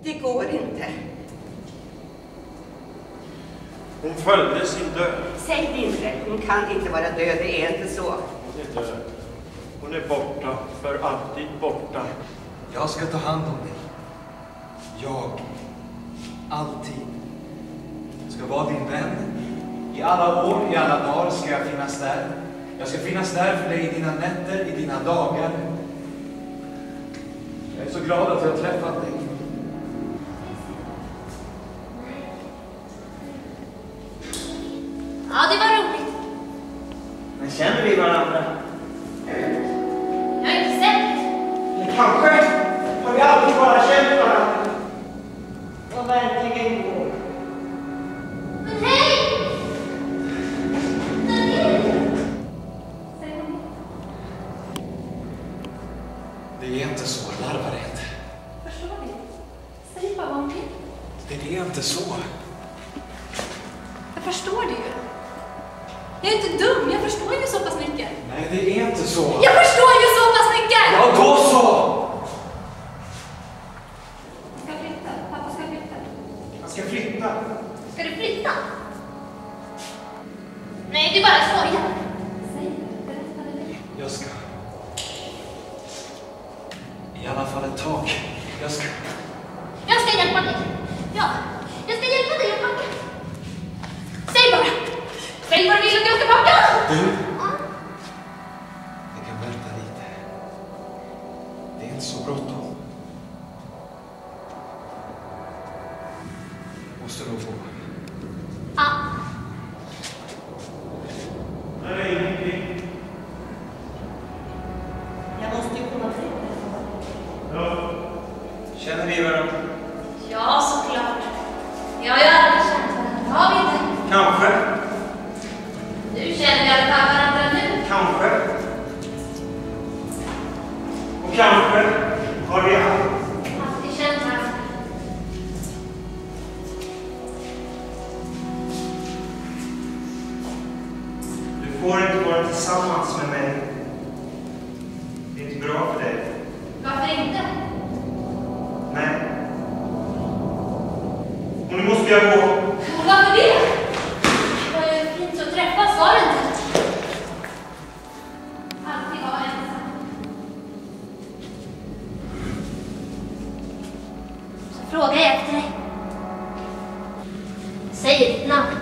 Det går inte. Hon följde sin död. Säg det inte. Hon kan inte vara död, det är inte så. Hon är död. Hon är borta, för alltid borta. Jag ska ta hand om dig. Jag, alltid, ska vara din vän. I alla år, i alla dagar ska jag finnas där. Jag ska finnas där för dig i dina nätter, i dina dagar. Jag är så glad att jag har träffat dig. Ja, det var roligt. Men känner vi varandra? Jag är inte säker. Eller kanske har vi alltid bara känt varandra. Och verkligen går. Men hej! Det är inte så, larvar inte. Förstår du? Säg bara vad hon vill. Det är inte så. Jag förstår det ju. Jag är inte dum, jag förstår ju så pass mycket. Nej, det är inte så. Jag förstår ju så pass mycket! Ja, då så! Ska flytta, pappa ska flytta. Han ska flytta. Ska du flytta? Nej, du bara skojar. Säg det, berätta det. Jag ska. I alla fall ett tag. Jag ska hjälpa dig. Ja, jag ska hjälpa dig att packa. Säg bara. Säg vad du vill att jag ska packa. Du? Det kan vänta lite. Det är inte så bråttom. Måste nog få. Ja. Nej, det är ingenting. Jag måste ju komma till det. Ja. Känner vi varandra? Ja, såklart. Jag har ju aldrig känt varandra. Har vi inte? Kanske. Nu känner vi alla fall varandra nu. Kanske. Och kanske har vi Alltid känt varandra. Du får inte vara tillsammans med mig. Det är inte bra för dig. Varför inte? Nej. Och nu måste jag gå. Och varför det? Det var ju fint att träffas, var det inte? Alltid vara ensam. Så frågar jag efter dig. Säg ditt namn.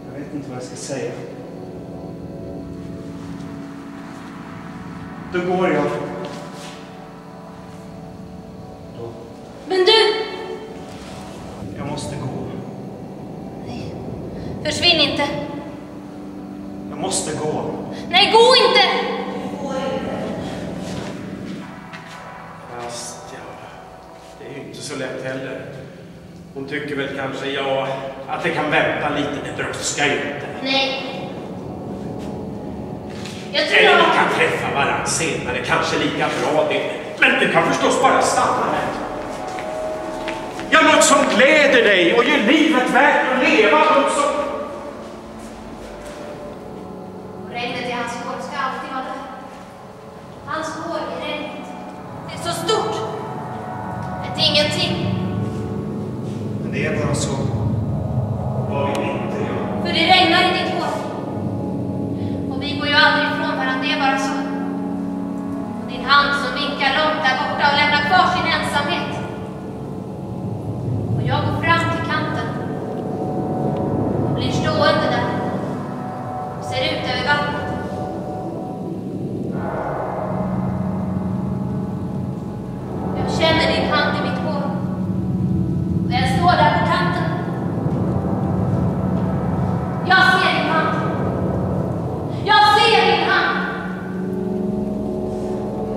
Jag vet inte vad jag ska säga. Då går jag. Då. Men du! Jag måste gå. Nej. Försvinn inte. Jag måste gå. Nej, gå inte! Fast ja, det är ju inte så lätt heller. Hon tycker väl kanske, ja, att det kan vänta lite, det brådskar ju inte. Nej. Jag tror Eller vi jag... kan träffa varandra senare, kanske lika bra det. Men det kan förstås bara stanna här. Ja, något som gläder dig och gör livet värt att leva. Något som... Regnet i hans hår ska alltid vara där. Hans hår i regnet. Det är så stort. Ett ingenting. Men det är bara så. Vad vi inte gör. För det regnar i ditt hår. Och vi går ju aldrig ifrån varandra, det är bara så. Och din hand som vinkar långt där borta och lämnar kvar sin ensamhet. Och jag går fram till kanten. Och blir stående där. Och ser ut över vattnet. Jag känner din hand i mitt hår. Och jag står där på kanten. Jag ser din hand. Jag ser din hand.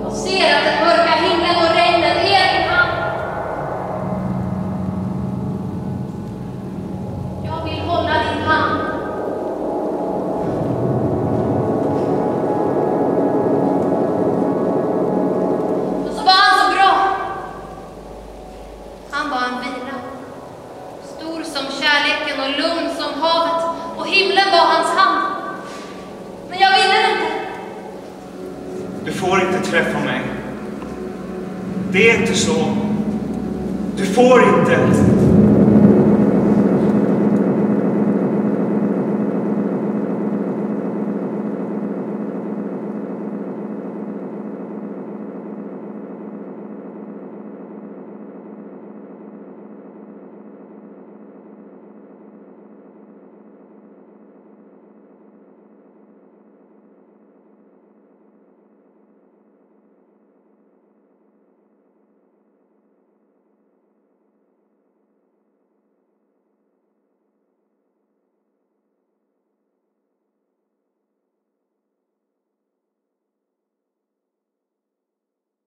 Jag ser att den mörka himlen och regnet är din hand. Jag vill hålla din hand. Och så var han så bra. Han var en vila. Stor som kärleken och lugn som havet. Och himlen var hans hand. inte träffa mig. Det är inte så. Du får inte.